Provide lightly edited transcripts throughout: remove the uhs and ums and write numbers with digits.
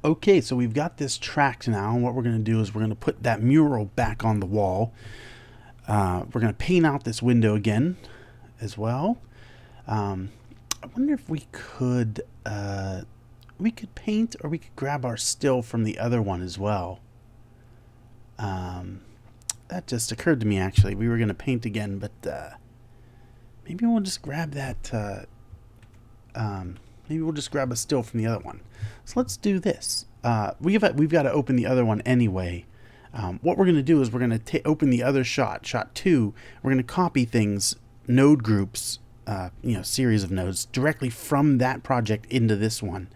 Okay, so we've got this tracked now, and what we're going to do is we're going to put that mural back on the wall. We're going to paint out this window again as well. I wonder if we could paint, or we could grab our still from the other one as well. That just occurred to me, actually. We were going to paint again, but maybe we'll just grab that. Maybe we'll just grab a still from the other one. So let's do this. We've got to open the other one anyway. What we're going to do is we're going to open the other shot 2. We're going to copy things, node groups, series of nodes directly from that project into this one.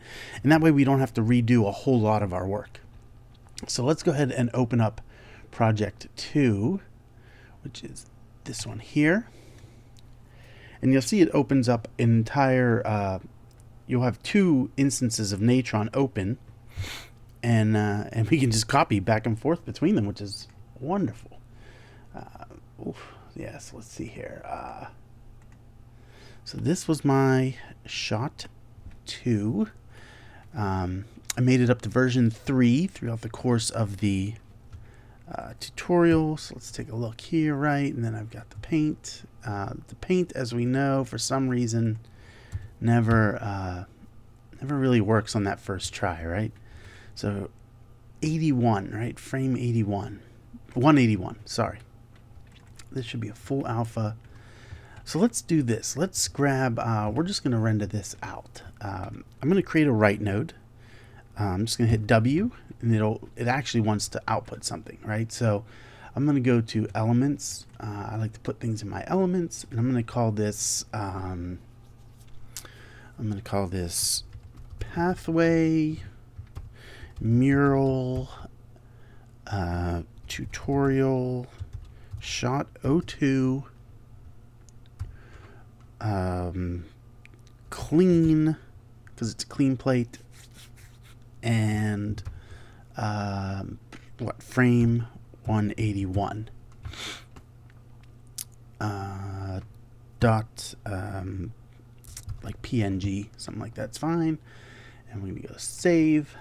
And that way we don't have to redo a whole lot of our work. So let's go ahead and open up project 2, which is this one here. And you'll see it opens up entire, you'll have 2 instances of Natron open, and we can just copy back and forth between them, which is wonderful. Yes, let's see here. So this was my shot 2. I made it up to version 3 throughout the course of the tutorial. So let's take a look here, right? And then I've got the paint. The paint, as we know, for some reason, never really works on that first try, right? So 81, right? Frame 81. 181, sorry. This should be a full alpha. So let's do this. Let's grab, we're just going to render this out. I'm going to create a write node. I'm just going to hit W, and it actually wants to output something, right? So I'm going to go to elements. I like to put things in my elements, and I'm going to call this pathway mural tutorial shot 02 clean, because it's a clean plate, and frame 181 dot like PNG, something like that's fine. And we're gonna go save,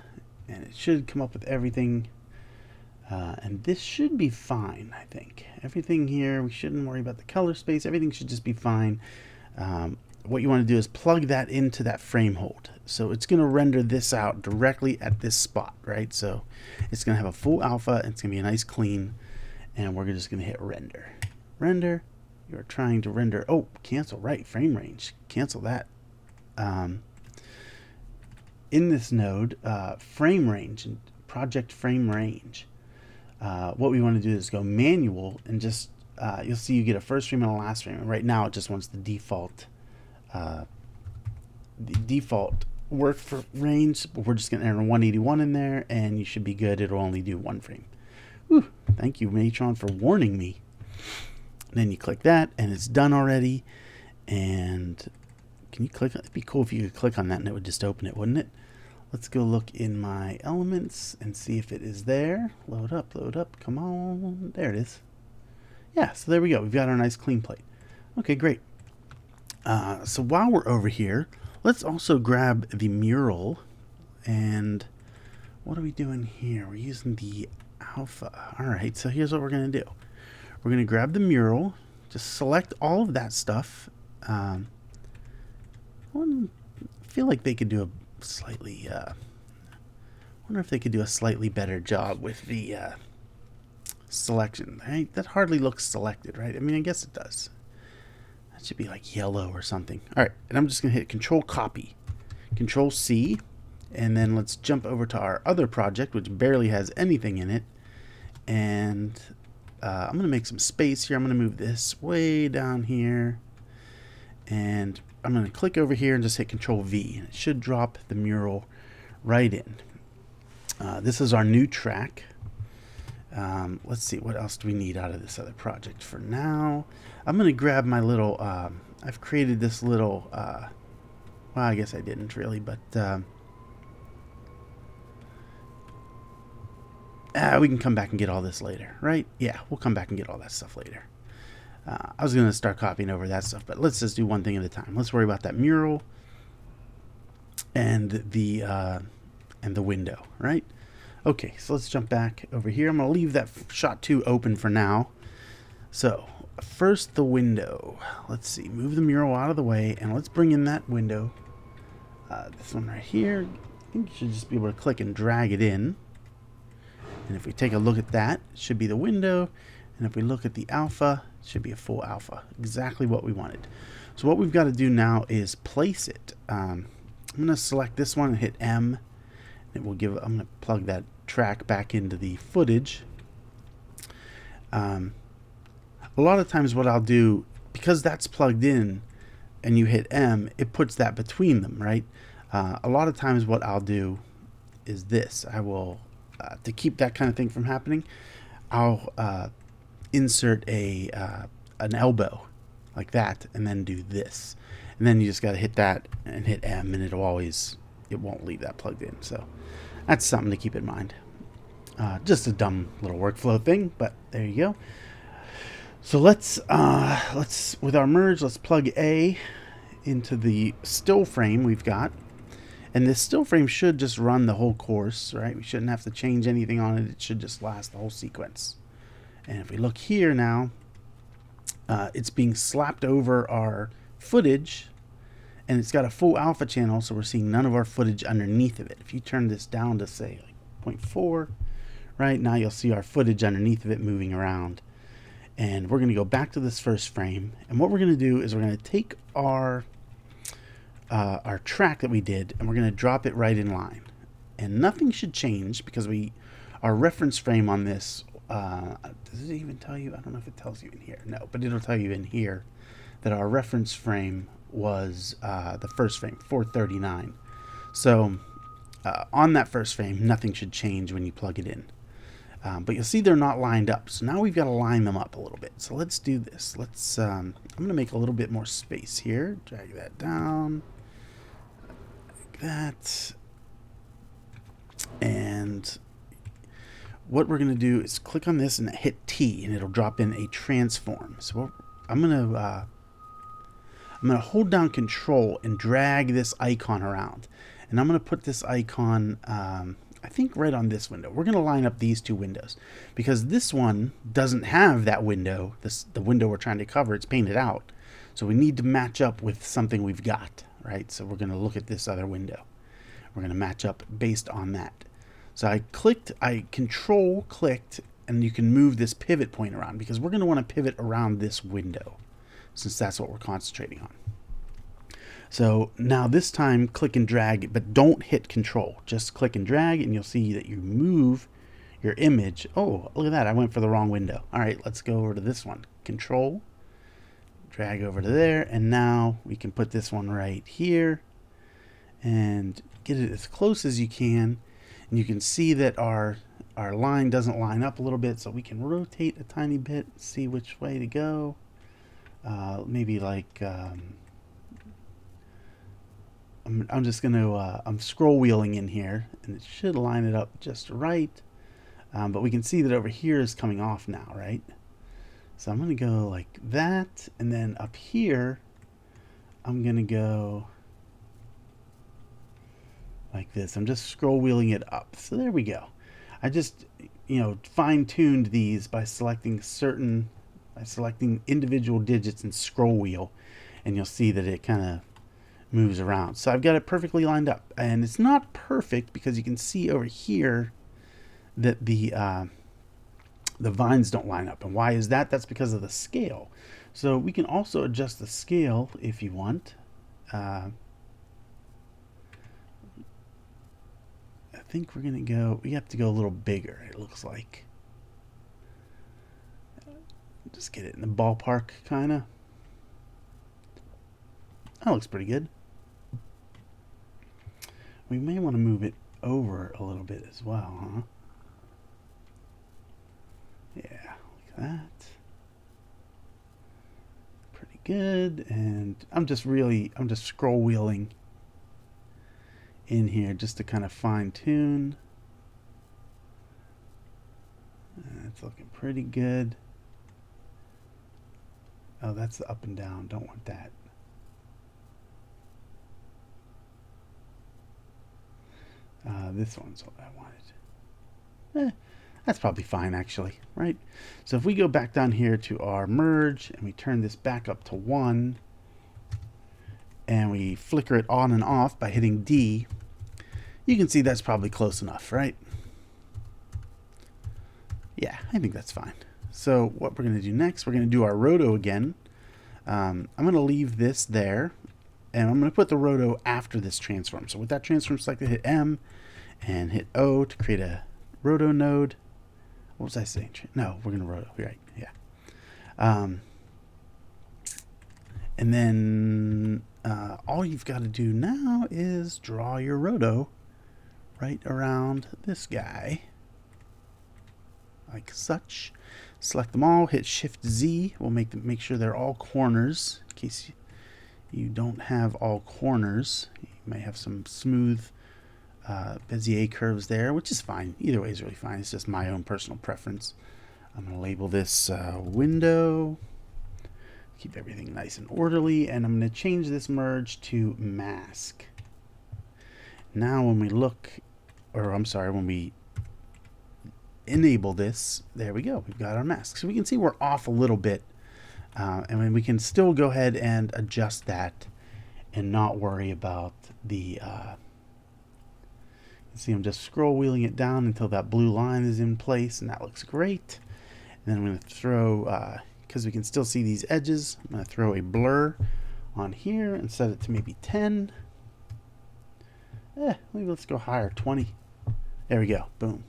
and it should come up with everything, and this should be fine. I think everything here, we shouldn't worry about the color space. Everything should just be fine. What you want to do is plug that into that frame hold. So it's going to render this out directly at this spot, right? So it's going to have a full alpha, and it's going to be a nice clean, and we're just going to hit render. Render. You're trying to render. Oh, cancel, right? Frame range. Cancel that. In this node, frame range and project frame range, what we want to do is go manual, and just you'll see you get a first frame and a last frame. And right now it just wants the default work for range, but we're just going to enter 181 in there, and you should be good. It'll only do 1 frame. Whew, thank you, Natron, for warning me. And then you click that, and it's done already. And can you click? It'd be cool if you could click on that and it would just open it, wouldn't it? Let's go look in my elements and see if it is there. Load up, come on. There it is. Yeah, so there we go. We've got our nice clean plate. Okay, great. So while we're over here, let's also grab the mural. And what are we doing here? We're using the alpha. All right, so here's what we're going to do. We're going to grab the mural, just select all of that stuff. I feel like they could do a slightly, wonder if they could do a slightly better job with the selection. Right? That hardly looks selected, right? I mean, I guess it does. That should be like yellow or something. All right, and I'm just going to hit Control Copy, Control C, and then let's jump over to our other project, which barely has anything in it. And I'm going to make some space here. I'm going to move this way down here, and I'm going to click over here and just hit Control V, and it should drop the mural right in. This is our new track. Let's see, what else do we need out of this other project for now? I'm going to grab my little, I've created this little, well, I guess I didn't really, but we can come back and get all this later, right? Yeah, we'll come back and get all that stuff later. I was going to start copying over that stuff, but let's just do one thing at a time. Let's worry about that mural and the and the window, right? Okay, so let's jump back over here. I'm going to leave that shot 2 open for now. So first the window. Let's see, move the mural out of the way, and let's bring in that window. This one right here. I think you should just be able to click and drag it in. And if we take a look at that, it should be the window. And if we look at the alpha, it should be a full alpha. Exactly what we wanted. So what we've got to do now is place it. I'm going to select this one and hit M. It will give. I'm going to plug that track back into the footage. A lot of times what I'll do, because that's plugged in and you hit M, it puts that between them, right? A lot of times what I'll do is this. I will, to keep that kind of thing from happening, I'll insert an elbow like that and then do this. And then you just got to hit that and hit M, and it won't leave that plugged in. So that's something to keep in mind. Just a dumb little workflow thing, but there you go. So let's with our merge, let's plug A into the still frame we've got. And this still frame should just run the whole course, right? We shouldn't have to change anything on it. It should just last the whole sequence. And if we look here now, it's being slapped over our footage, and it's got a full alpha channel, so we're seeing none of our footage underneath of it. If you turn this down to say like 0.4, right, now you'll see our footage underneath of it moving around. And we're going to go back to this first frame, and what we're going to do is we're going to take our track that we did, and we're going to drop it right in line. And nothing should change because our reference frame on this, does it even tell you? I don't know if it tells you in here. No, but it'll tell you in here that our reference frame was the first frame, 439. So on that first frame, nothing should change when you plug it in. But you'll see they're not lined up. So now we've got to line them up a little bit. So let's do this. Let's. I'm going to make a little bit more space here. Drag that down. Like that. And what we're going to do is click on this and hit T, and it'll drop in a transform. So I'm going to hold down Control and drag this icon around. And I'm going to put this icon, I think, right on this window. We're going to line up these two windows because this one doesn't have that window. The window we're trying to cover, it's painted out. So we need to match up with something we've got, right? So we're going to look at this other window. We're going to match up based on that. So I Control clicked, and you can move this pivot point around because we're going to want to pivot around this window since that's what we're concentrating on. So now this time click and drag, but don't hit Control. Just click and drag, and you'll see that you move your image. Oh, look at that. I went for the wrong window. All right, let's go over to this one. Control, drag over to there, and now we can put this one right here and get it as close as you can. And you can see that our line doesn't line up a little bit, so we can rotate a tiny bit, see which way to go. Maybe like I'm just going to I'm scroll wheeling in here, and it should line it up just right. But we can see that over here is coming off now, right? So I'm going to go like that, and then up here I'm going to go like this. I'm just scroll wheeling it up. So there we go. I just, fine-tuned these by selecting individual digits and scroll wheel, and you'll see that it kind of moves around. So I've got it perfectly lined up, and it's not perfect because you can see over here that the vines don't line up. And why is that? That's because of the scale. So we can also adjust the scale if you want. I think we have to go a little bigger, it looks like. Just get it in the ballpark, kind of. That looks pretty good. We may want to move it over a little bit as well, huh? Yeah, like that. Pretty good. And I'm just scroll wheeling in here just to kind of fine tune. It's looking pretty good. Oh, that's the up and down. Don't want that. this one's what I wanted. That's probably fine, actually, right? So if we go back down here to our merge and we turn this back up to 1 and we flicker it on and off by hitting D, you can see that's probably close enough, right? Yeah, I think that's fine. So what we're going to do next, we're going to do our roto again. I'm going to leave this there, and I'm going to put the roto after this transform. So with that transform selected, hit M and hit O to create a roto node. What was I saying? No, we're going to roto, right? Yeah. And then all you've got to do now is draw your roto right around this guy, like such. Select them all, hit Shift Z. We'll make sure they're all corners in case you don't have all corners. You may have some smooth Bezier curves there, which is fine. Either way is really fine. It's just my own personal preference. I'm going to label this window. Keep everything nice and orderly, and I'm going to change this merge to mask. Now when we look, or I'm sorry, when we enable this, there we go, we've got our mask. So we can see we're off a little bit, and then we can still go ahead and adjust that and not worry about the, you can see I'm just scroll wheeling it down until that blue line is in place, and that looks great. And then I'm going to throw, because we can still see these edges, I'm going to throw a blur on here and set it to maybe 10. Maybe let's go higher, 20. There we go, boom.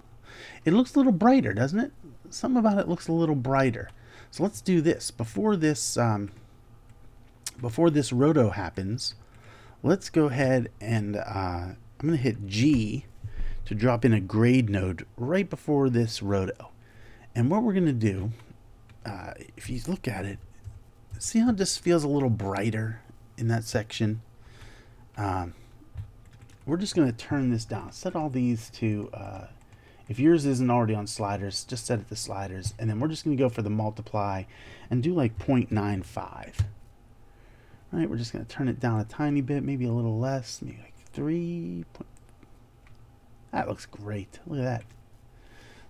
It looks a little brighter, doesn't it? Something about it looks a little brighter. So let's do this. Before this roto happens, let's go ahead and I'm going to hit G to drop in a grade node right before this roto. And what we're going to do, if you look at it, see how it just feels a little brighter in that section? We're just going to turn this down. Set all these to, if yours isn't already on sliders, just set it to sliders. And then we're just going to go for the multiply and do like 0.95. All right, we're just going to turn it down a tiny bit, maybe a little less, maybe like 3. That looks great. Look at that.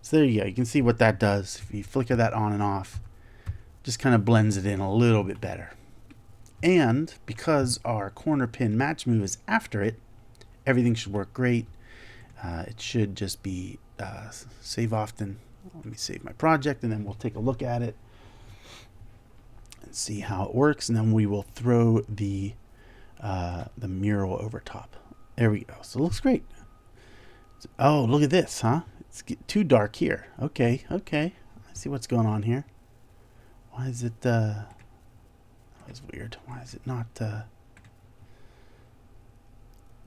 So there you go. You can see what that does. If you flicker that on and off, just kind of blends it in a little bit better. And because our corner pin match move is after it, everything should work great. It should just be save often. Let me save my project, and then we'll take a look at it and see how it works. And then we will throw the mural over top. There we go. So it looks great. Oh, look at this, huh? It's too dark here. Okay, okay. I see what's going on here. Why is it? That was weird. Why is it not?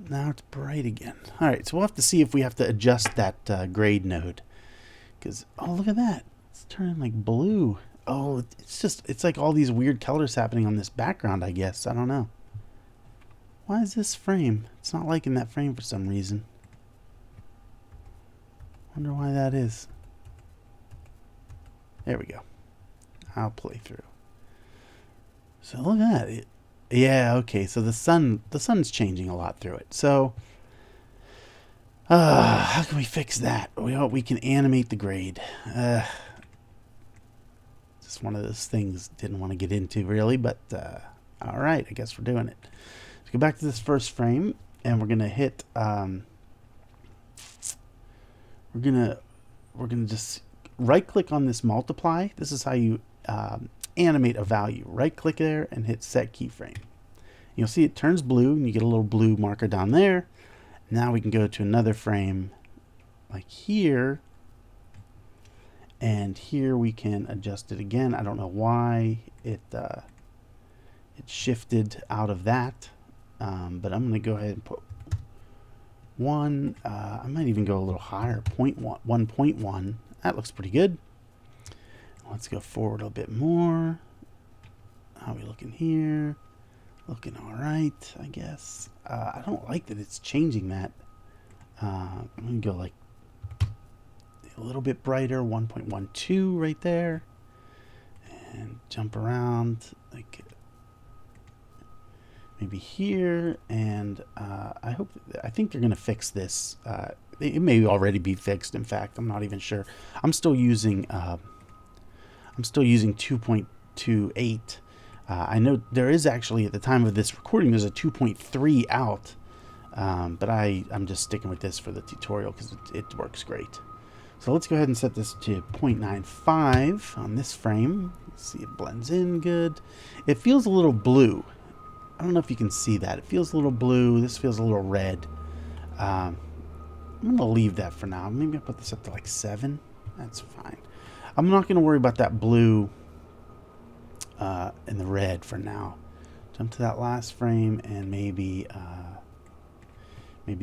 Now it's bright again. All right, so we'll have to see if we have to adjust that grade node. Because, oh, look at that. It's turning like blue. Oh, it's like all these weird colors happening on this background, I guess. I don't know. Why is this frame? It's not liking that frame for some reason. Wonder why that is. There we go. I'll play through. So look at it. Yeah, okay, so the sun's changing a lot through it. So, how can we fix that? We can animate the grade. Just one of those things didn't want to get into, really, but, all right, I guess we're doing it. Let's go back to this first frame, and we're going to hit, we're going to just right-click on this multiply. This is how you animate a value. Right click there and hit set keyframe. You'll see it turns blue and you get a little blue marker down there. Now we can go to another frame like here, and here we can adjust it again. I don't know why it shifted out of that, but I'm going to go ahead and put 1. I might even go a little higher, 1.1. That looks pretty good. Let's go forward a bit more. How are we looking here? Looking all right, I guess. I don't like that it's changing that. I'm going to go like a little bit brighter, 1.12 right there. And jump around. Like maybe here, and I think they're gonna fix this. It may already be fixed. In fact, I'm not even sure. I'm still using 2.28. I know there is actually, at the time of this recording, there's a 2.3 out, but I'm just sticking with this for the tutorial because it works great. So let's go ahead and set this to 0.95 on this frame. Let's see, it blends in good. It feels a little blue. I don't know if you can see that. It feels a little blue. This feels a little red. I'm going to leave that for now. Maybe I'll put this up to like 7. That's fine. I'm not going to worry about that blue and the red for now. Jump to that last frame and maybe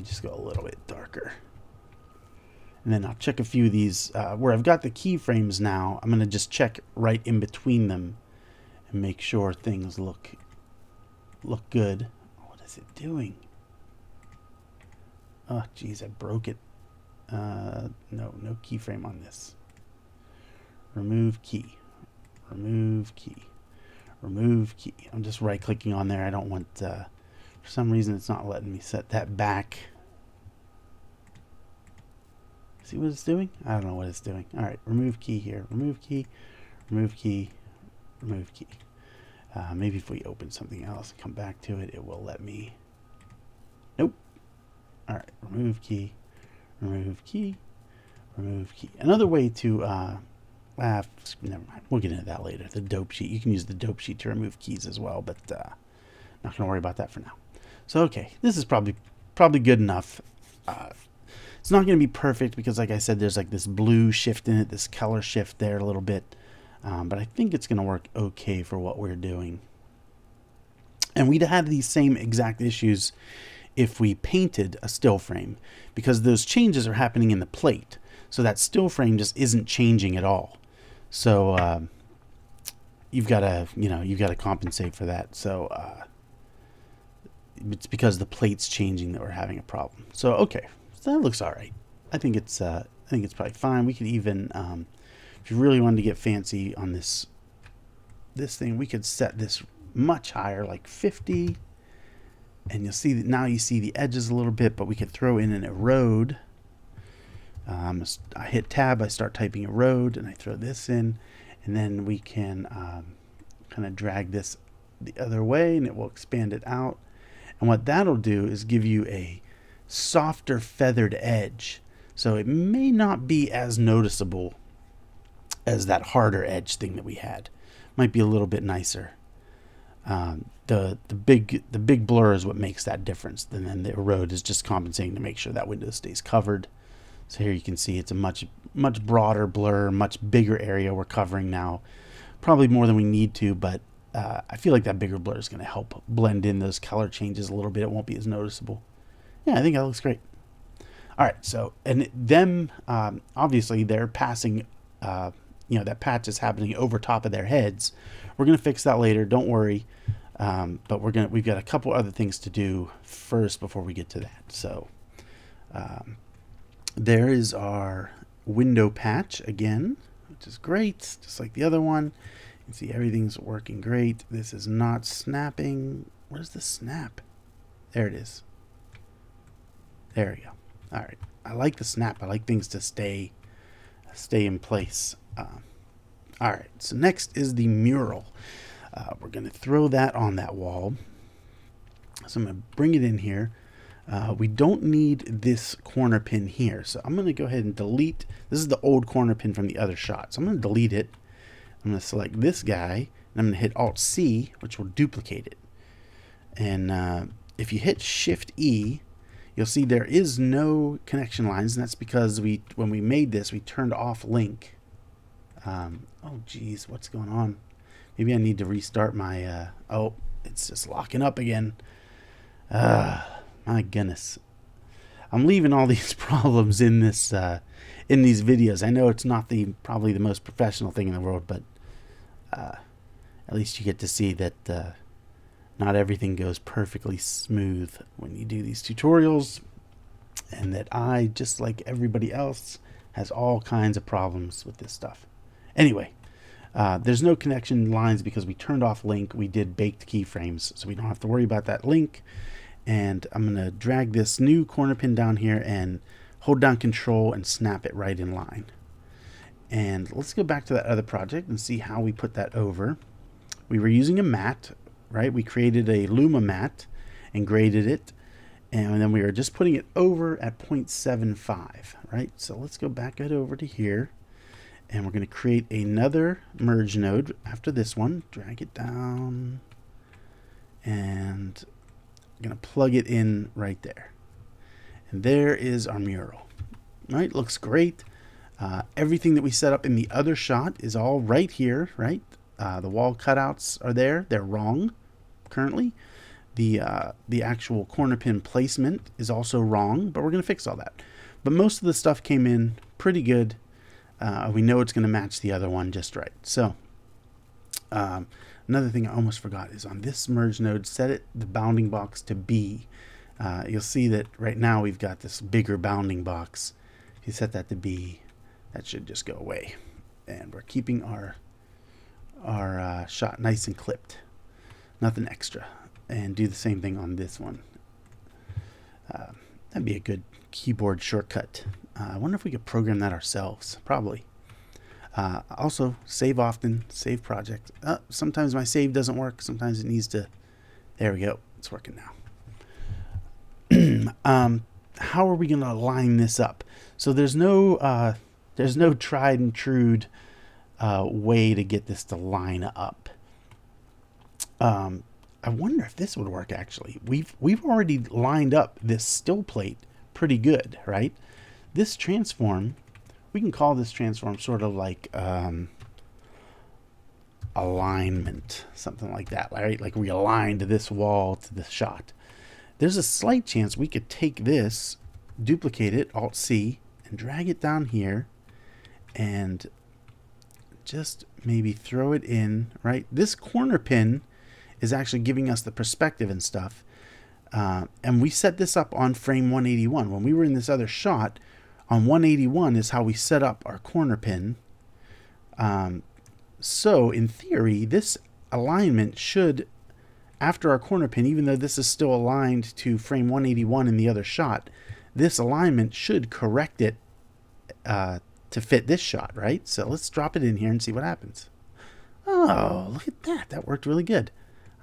just go a little bit darker. And then I'll check a few of these where I've got the keyframes now. I'm going to just check right in between them and make sure things look good. What is it doing? Oh, geez, I broke it. No keyframe on this. Remove key. Remove key. Remove key. I'm just right-clicking on there. I don't want... for some reason, it's not letting me set that back. See what it's doing? I don't know what it's doing. All right, remove key here. Remove key. Remove key. Remove key. Maybe if we open something else and come back to it, it will let me... Nope. All right, remove key. Remove key. Remove key. Another way to... never mind. We'll get into that later. The dope sheet. You can use the dope sheet to remove keys as well, but not going to worry about that for now. So, okay. This is probably good enough. It's not going to be perfect because, like I said, there's like this blue shift in it, this color shift there a little bit. But I think it's going to work okay for what we're doing. And we'd have these same exact issues if we painted a still frame, because those changes are happening in the plate. So that still frame just isn't changing at all. So you've got to compensate for that. So it's because the plate's changing that we're having a problem. So okay, so that looks all right. I think it's probably fine. We could even if you really wanted to get fancy on this thing, we could set this much higher, like 50. And you'll see that now you see the edges a little bit, but we could throw in an erode. I hit tab, I start typing erode, and I throw this in, and then we can kind of drag this the other way, and it will expand it out. And what that'll do is give you a softer feathered edge. So it may not be as noticeable as that harder edge thing that we had. Might be a little bit nicer. The big blur is what makes that difference. And then the erode is just compensating to make sure that window stays covered. So here you can see it's a much broader blur, much bigger area we're covering now. Probably more than we need to, but I feel like that bigger blur is going to help blend in those color changes a little bit. It won't be as noticeable. Yeah, I think that looks great. All right, so, and them, obviously they're passing, that patch is happening over top of their heads. We're going to fix that later. Don't worry. But we've got a couple other things to do first before we get to that. So, there is our window patch again, which is great, just like the other one. You can see everything's working great. This is not snapping. Where's the snap? There it is. There we go. All right. I like the snap. I like things to stay in place. All right. So next is the mural. We're going to throw that on that wall. So I'm going to bring it in here. We don't need this corner pin here. So I'm going to go ahead and delete. This is the old corner pin from the other shot. So I'm going to delete it. I'm going to select this guy. And I'm going to hit Alt-C, which will duplicate it. And if you hit Shift-E, you'll see there is no connection lines. And that's because when we made this, we turned off link. Oh, geez. What's going on? Maybe I need to restart my... oh, it's just locking up again. My goodness. I'm leaving all these problems in this in these videos. I know it's not probably the most professional thing in the world, but at least you get to see that not everything goes perfectly smooth when you do these tutorials, and that I, just like everybody else, has all kinds of problems with this stuff. Anyway, There's no connection lines because we turned off link. We did baked keyframes, so we don't have to worry about that link. And I'm going to drag this new corner pin down here and hold down Control and snap it right in line. And let's go back to that other project and see how we put that over. We were using a mat, right? We created a Luma mat and graded it. And then we were just putting it over at 0.75, right? So let's go back it over to here. And we're going to create another merge node after this one. Drag it down. And I'm going to plug it in right there. And there is our mural. All right, looks great. Everything that we set up in the other shot is all right here, right? The wall cutouts are there. They're wrong currently. The actual corner pin placement is also wrong, but we're going to fix all that. But most of the stuff came in pretty good. We know it's going to match the other one just right. So another thing I almost forgot is on this merge node, set the bounding box to B. You'll see that right now we've got this bigger bounding box. If you set that to B, that should just go away. And we're keeping our shot nice and clipped. Nothing extra. And do the same thing on this one. That'd be a good keyboard shortcut. I wonder if we could program that ourselves. Probably. Also, save often, save project. Sometimes my save doesn't work. Sometimes it needs to... There we go. It's working now. How are we going to line this up? So there's no tried and true way to get this to line up. I wonder if this would work actually. We've already lined up this still plate pretty good, right? This transform, we can call this transform sort of like alignment, something like that, right? Like we aligned this wall to the shot. There's a slight chance we could take this, duplicate it, Alt-C, and drag it down here and just maybe throw it in, right? This corner pin is actually giving us the perspective and stuff. And we set this up on frame 181. When we were in this other shot, on 181 is how we set up our corner pin. So in theory, this alignment should, after our corner pin, even though this is still aligned to frame 181 in the other shot, this alignment should correct it to fit this shot, right? So let's drop it in here and see what happens. Oh, look at that. That worked really good.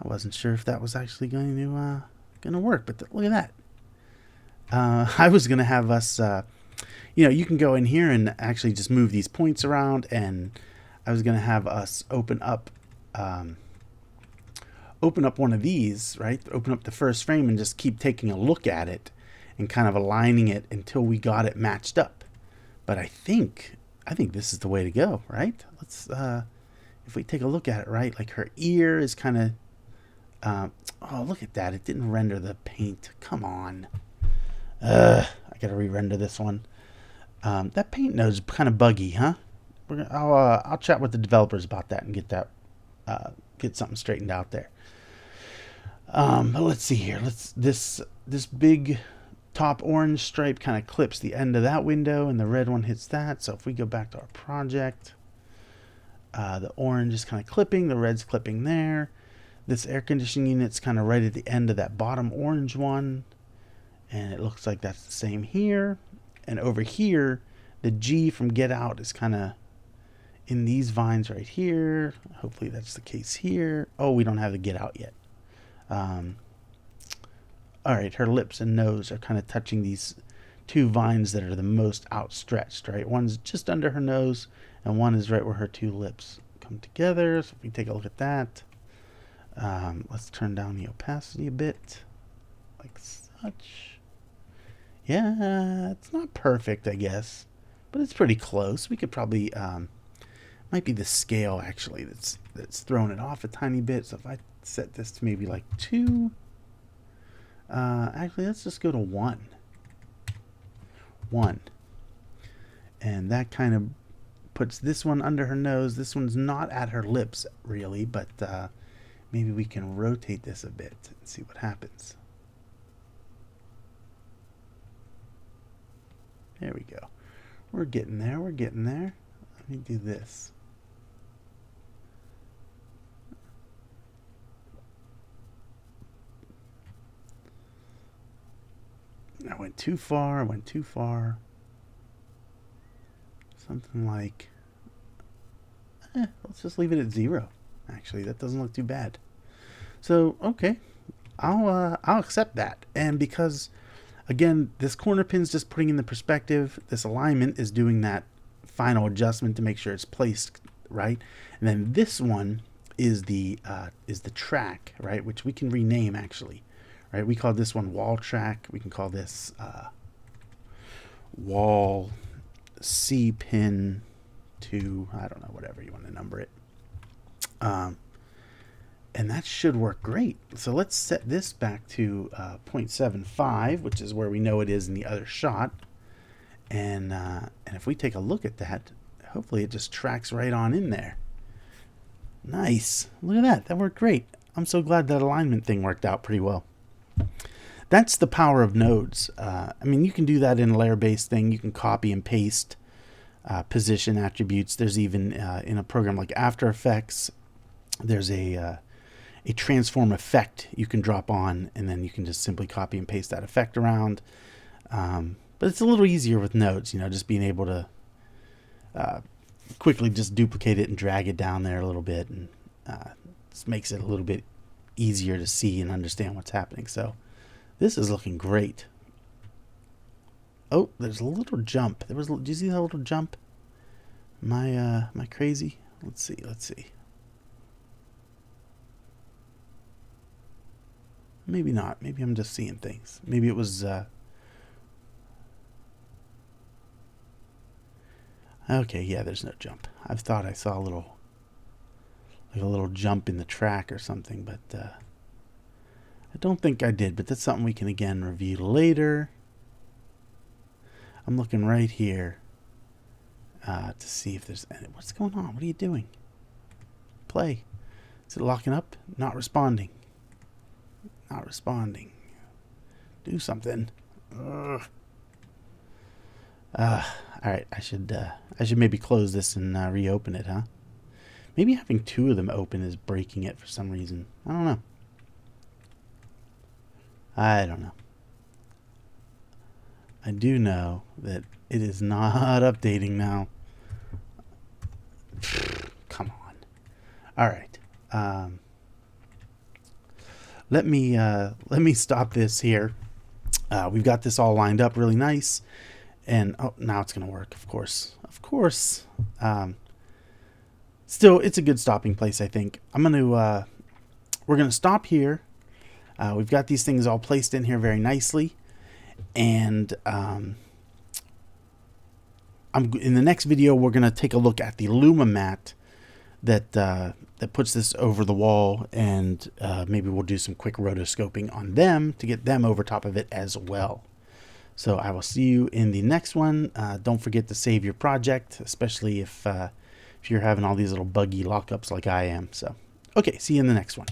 I wasn't sure if that was actually going to work, but look at that. I was going to have us, you can go in here and actually just move these points around, and I was going to have us open up one of these, right? Open up the first frame and just keep taking a look at it and kind of aligning it until we got it matched up. But I think this is the way to go, right? Let's, if we take a look at it, right, like her ear is kind of, oh, look at that. It didn't render the paint. Come on. I got to re-render this one. That paint node is kind of buggy, huh? I'll chat with the developers about that and get that, get something straightened out there. But let's see here. This big top orange stripe kind of clips the end of that window, and the red one hits that. So if we go back to our project, the orange is kind of clipping, the red's clipping there. This air conditioning unit's kind of right at the end of that bottom orange one, and it looks like that's the same here. And over here, the G from Get Out is kind of in these vines right here. Hopefully that's the case here. Oh, we don't have the Get Out yet. All right, her lips and nose are kind of touching these two vines that are the most outstretched, right? One's just under her nose, and one is right where her two lips come together. So if we take a look at that, let's turn down the opacity a bit, like such. Yeah, it's not perfect, I guess, but it's pretty close. We could probably, might be the scale actually that's throwing it off a tiny bit. So if I set this to maybe like 2, actually let's just go to 1, and that kind of puts this one under her nose. This one's not at her lips really, but maybe we can rotate this a bit and see what happens. There we go. We're getting there. Let me do this. went too far. I went too far. Something like, let's just leave it at 0. Actually, that doesn't look too bad. So, okay, I'll accept that. And because, again, this corner pin's just putting in the perspective, this alignment is doing that final adjustment to make sure it's placed right. And then this one is the track, right, which we can rename actually, right? We call this one wall track. We can call this wall C pin 2. I don't know, whatever you want to number it. And that should work great. So let's set this back to 0.75, which is where we know it is in the other shot. And if we take a look at that, hopefully it just tracks right on in there. Nice. Look at that. That worked great. I'm so glad that alignment thing worked out pretty well. That's the power of nodes. I mean, you can do that in a layer-based thing. You can copy and paste position attributes. There's even in a program like After Effects, there's a transform effect you can drop on, and then you can just simply copy and paste that effect around. But it's a little easier with nodes, you know, just being able to quickly just duplicate it and drag it down there a little bit, and just makes it a little bit easier to see and understand what's happening. So this is looking great. Oh, there's a little jump. Do you see that little jump? Am I crazy? Let's see. Maybe not. Maybe I'm just seeing things. Maybe it was okay, yeah, there's no jump. I thought I saw a little jump in the track or something, but I don't think I did, but that's something we can again review later. I'm looking right here to see if there's what's going on. What are you doing? Play. Is it locking up? Not responding. Not responding. Do something. All right, I should maybe close this and reopen it, huh? Maybe having 2 of them open is breaking it for some reason. I don't know. I do know that it is not updating now. Come on. All right. Let me stop this here. We've got this all lined up really nice. And oh, now it's going to work, of course. Still, it's a good stopping place, I think. We're going to stop here. We've got these things all placed in here very nicely. And in the next video, we're going to take a look at the Luma mat that puts this over the wall, and maybe we'll do some quick rotoscoping on them to get them over top of it as well. So I will see you in the next one. Don't forget to save your project, especially if you're having all these little buggy lockups like I am. So, okay, see you in the next one.